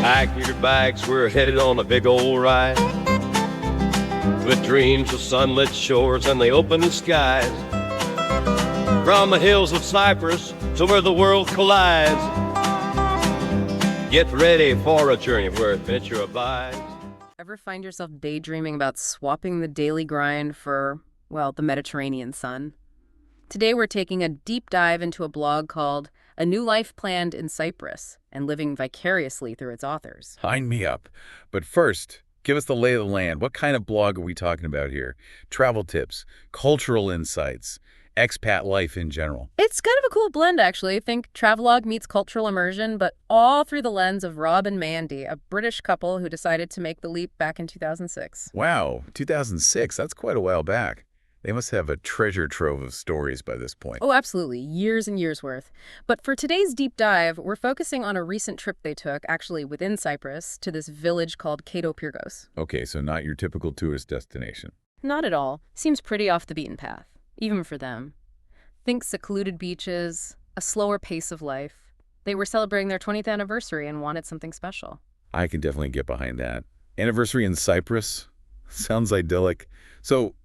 Pack your bags, we're headed on a big old ride, with dreams of sunlit shores and the open skies. From the hills of Cyprus to where the world collides, get ready for a journey where adventure abides. Ever find yourself daydreaming about swapping the daily grind for, well, the Mediterranean sun? Today we're taking a deep dive into a blog called A New Life Planned in Cyprus and living vicariously through its authors. Sign me up. But first, give us the lay of the land. What kind of blog are we talking about here? Travel tips, cultural insights, expat life in general. It's kind of a cool blend, actually. Think travelogue meets cultural immersion, but all through the lens of Rob and Mandy, a British couple who decided to make the leap back in 2006. Wow, 2006, that's quite a while back. They must have a treasure trove of stories by this point. Oh, absolutely. Years and years worth. But for today's deep dive, we're focusing on a recent trip they took, actually within Cyprus, to this village called Pyrgos. Okay, so not your typical tourist destination. Not at all. Seems pretty off the beaten path, even for them. Think secluded beaches, a slower pace of life. They were celebrating their 20th anniversary and wanted something special. I can definitely get behind that. Anniversary in Cyprus? Sounds idyllic. So,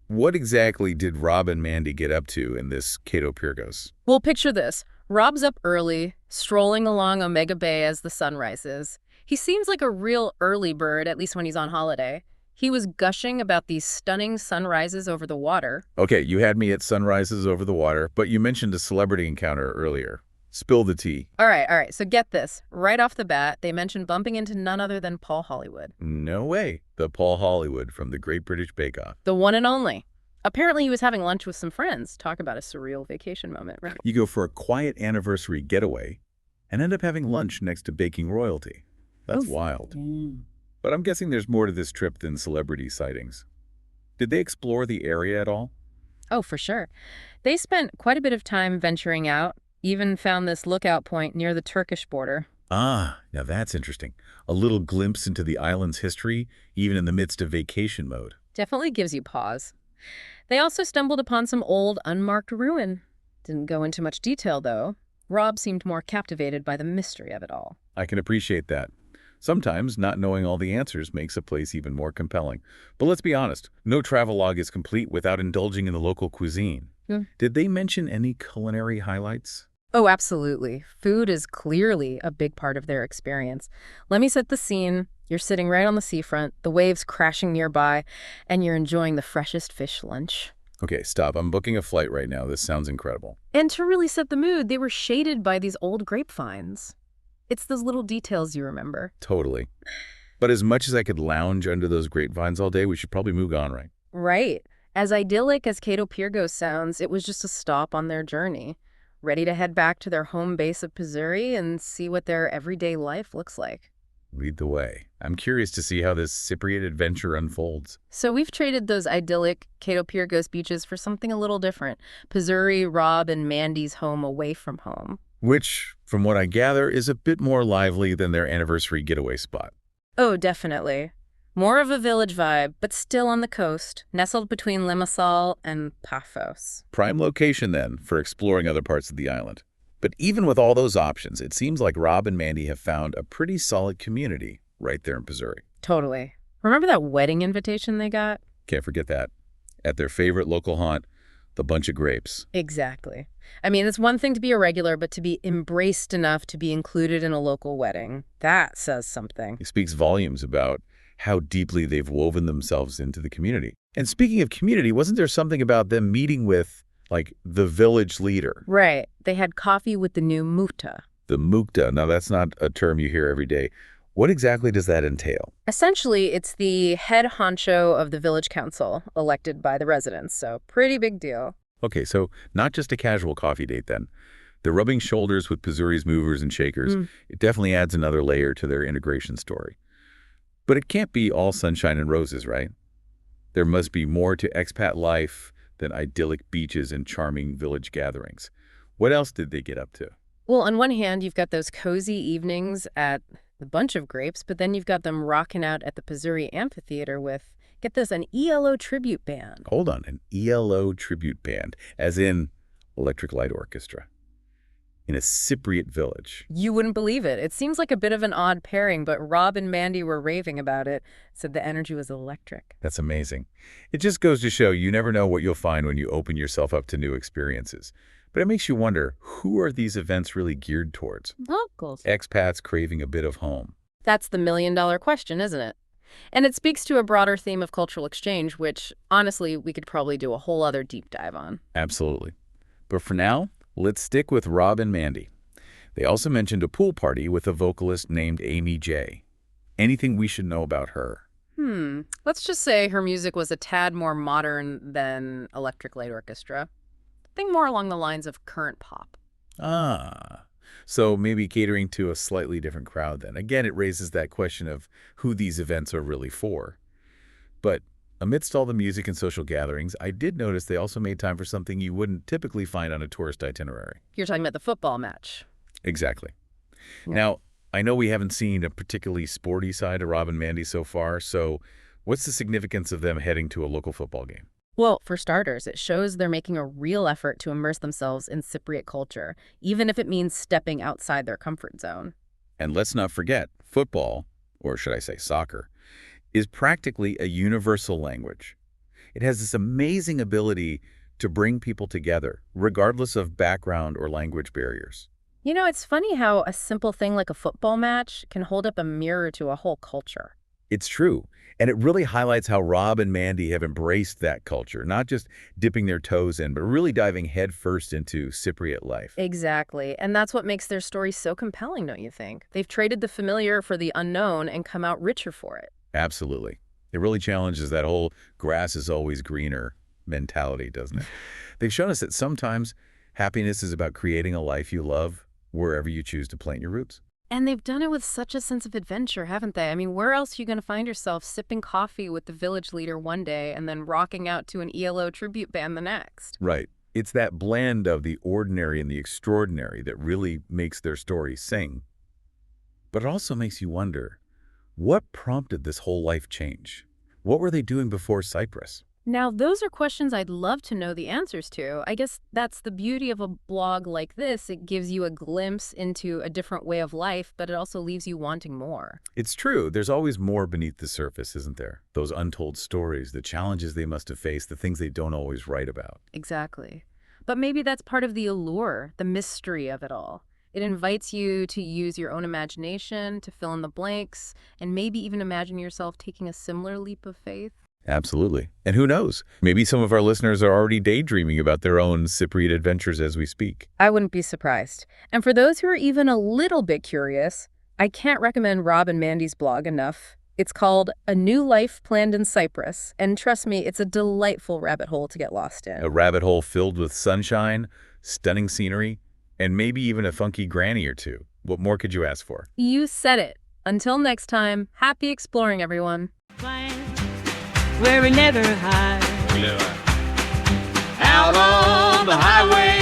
what exactly did Rob and Mandy get up to in this Pyrgos? Well, picture this. Rob's up early, strolling along Omega Bay as the sun rises. He seems like a real early bird, at least when he's on holiday. He was gushing about these stunning sunrises over the water. Okay, you had me at sunrises over the water, but you mentioned a celebrity encounter earlier. Spill the tea. All right. So get this. Right off the bat, they mentioned bumping into none other than Paul Hollywood. No way. The Paul Hollywood from the Great British Bake Off. The one and only. Apparently he was having lunch with some friends. Talk about a surreal vacation moment, right? You go for a quiet anniversary getaway and end up having lunch next to baking royalty. That's wild. But I'm guessing there's more to this trip than celebrity sightings. Did they explore the area at all? Oh, for sure. They spent quite a bit of time venturing out, even found this lookout point near the Turkish border. Ah, now that's interesting. A little glimpse into the island's history, even in the midst of vacation mode. Definitely gives you pause. They also stumbled upon some old, unmarked ruin. Didn't go into much detail, though. Rob seemed more captivated by the mystery of it all. I can appreciate that. Sometimes not knowing all the answers makes a place even more compelling. But let's be honest, no travelogue is complete without indulging in the local cuisine. Did they mention any culinary highlights? Oh, absolutely. Food is clearly a big part of their experience. Let me set the scene. You're sitting right on the seafront, the waves crashing nearby, and you're enjoying the freshest fish lunch. Okay, stop. I'm booking a flight right now. This sounds incredible. And to really set the mood, they were shaded by these old grapevines. It's those little details you remember. Totally. But as much as I could lounge under those grapevines all day, we should probably move on, right? Right. As idyllic as Pyrgos sounds, it was just a stop on their journey. Ready to head back to their home base of Pizuri and see what their everyday life looks like. Lead the way. I'm curious to see how this Cypriot adventure unfolds. So we've traded those idyllic Pyrgos beaches for something a little different. Pizuri, Rob, and Mandy's home away from home. Which, from what I gather, is a bit more lively than their anniversary getaway spot. Oh, definitely. More of a village vibe, but still on the coast, nestled between Limassol and Paphos. Prime location, then, for exploring other parts of the island. But even with all those options, it seems like Rob and Mandy have found a pretty solid community right there in Pizuri. Totally. Remember that wedding invitation they got? Can't forget that. At their favorite local haunt, the Bunch of Grapes. Exactly. I mean, it's one thing to be a regular, but to be embraced enough to be included in a local wedding, that says something. It speaks volumes about how deeply they've woven themselves into the community. And speaking of community, wasn't there something about them meeting with, like, the village leader? Right. They had coffee with the new Mukta. The Mukta. Now, that's not a term you hear every day. What exactly does that entail? Essentially, it's the head honcho of the village council, elected by the residents, so pretty big deal. Okay, so not just a casual coffee date then. They're rubbing shoulders with Pizuri's movers and shakers. It definitely adds another layer to their integration story. But it can't be all sunshine and roses, right? There must be more to expat life than idyllic beaches and charming village gatherings. What else did they get up to? Well, on one hand, you've got those cozy evenings at the Bunch of Grapes, but then you've got them rocking out at the Pizuri Amphitheater with, get this, an ELO tribute band. Hold on, an ELO tribute band, as in Electric Light Orchestra. in a Cypriot village. You wouldn't believe it. It seems like a bit of an odd pairing, but Rob and Mandy were raving about it, said the energy was electric. That's amazing. It just goes to show you never know what you'll find when you open yourself up to new experiences. But it makes you wonder, who are these events really geared towards? Locals. Expats craving a bit of home. That's the million-dollar question, isn't it? And it speaks to a broader theme of cultural exchange, which, honestly, we could probably do a whole other deep dive on. Absolutely. But for now, let's stick with Rob and Mandy. They also mentioned a pool party with a vocalist named Amy J. Anything we should know about her? Let's just say her music was a tad more modern than Electric Light Orchestra. Think more along the lines of current pop. So maybe catering to a slightly different crowd then. Again, it raises that question of who these events are really for. But amidst all the music and social gatherings, I did notice they also made time for something you wouldn't typically find on a tourist itinerary. You're talking about the football match. Exactly. Yeah. Now, I know we haven't seen a particularly sporty side of Rob and Mandy so far, so what's the significance of them heading to a local football game? Well, for starters, it shows they're making a real effort to immerse themselves in Cypriot culture, even if it means stepping outside their comfort zone. And let's not forget, football, or should I say soccer, is practically a universal language. It has this amazing ability to bring people together, regardless of background or language barriers. You know, it's funny how a simple thing like a football match can hold up a mirror to a whole culture. It's true, and it really highlights how Rob and Mandy have embraced that culture, not just dipping their toes in, but really diving headfirst into Cypriot life. Exactly, and that's what makes their story so compelling, don't you think? They've traded the familiar for the unknown and come out richer for it. Absolutely. It really challenges that whole grass is always greener mentality, doesn't it? They've shown us that sometimes happiness is about creating a life you love wherever you choose to plant your roots. And they've done it with such a sense of adventure, haven't they? I mean, where else are you going to find yourself sipping coffee with the village leader one day and then rocking out to an ELO tribute band the next? Right. It's that blend of the ordinary and the extraordinary that really makes their story sing. But it also makes you wonder, what prompted this whole life change? What were they doing before Cyprus? Now, those are questions I'd love to know the answers to. I guess that's the beauty of a blog like this. It gives you a glimpse into a different way of life, but it also leaves you wanting more. It's true. There's always more beneath the surface, isn't there? Those untold stories, the challenges they must have faced, the things they don't always write about. Exactly. But maybe that's part of the allure, the mystery of it all. It invites you to use your own imagination, to fill in the blanks, and maybe even imagine yourself taking a similar leap of faith. Absolutely. And who knows? Maybe some of our listeners are already daydreaming about their own Cypriot adventures as we speak. I wouldn't be surprised. And for those who are even a little bit curious, I can't recommend Rob and Mandy's blog enough. It's called A New Life Planned in Cyprus, and trust me, it's a delightful rabbit hole to get lost in. A rabbit hole filled with sunshine, stunning scenery, and maybe even a funky granny or two. What more could you ask for? You said it. Until next time, happy exploring, everyone. Where we never hide. Out on the highway